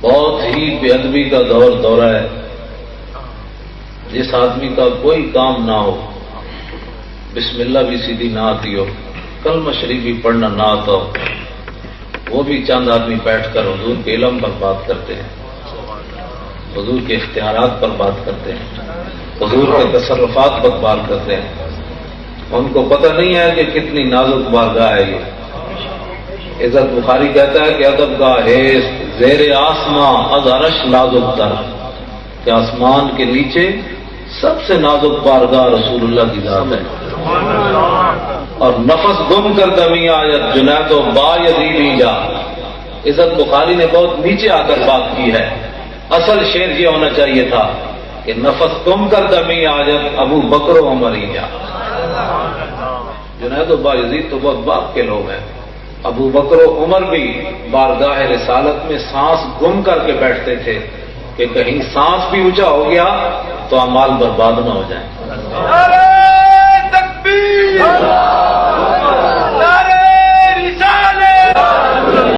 بہت ہی بے ادبی کا دورہ ہے. جس آدمی کا کوئی کام نہ ہو، بسم اللہ بھی سیدھی نہ آتی ہو، کلمہ شریف بھی پڑھنا نہ آتا ہو، وہ بھی چند آدمی بیٹھ کر حضور کے علم پر بات کرتے ہیں، حضور کے اختیارات پر بات کرتے ہیں، حضور کے تصرفات پر بات کرتے ہیں. ان کو پتہ نہیں ہے کہ کتنی نازک بارگاہ ہے یہ. عزت بخاری کہتا ہے کہ ادب کا ہے زیر آسماں از عرش نازک تر، کہ آسمان کے نیچے سب سے نازک بارگاہ رسول اللہ کی ذات ہے. اور نفس گم کر دمی آیت جنید و با یدینی جا. عزت بخاری نے بہت نیچے آ کر بات کی ہے. اصل شعر یہ ہونا چاہیے تھا کہ نفس گم کر دمی آیت ابو بکر و عمر ہی جا. جنید و با یزید تو بہت باپ کے لوگ ہیں. ابو بکر و عمر بھی بارگاہ رسالت میں سانس گم کر کے بیٹھتے تھے کہ کہیں سانس بھی اونچا ہو گیا تو اعمال برباد نہ ہو جائیں. نعرہ تکبیر!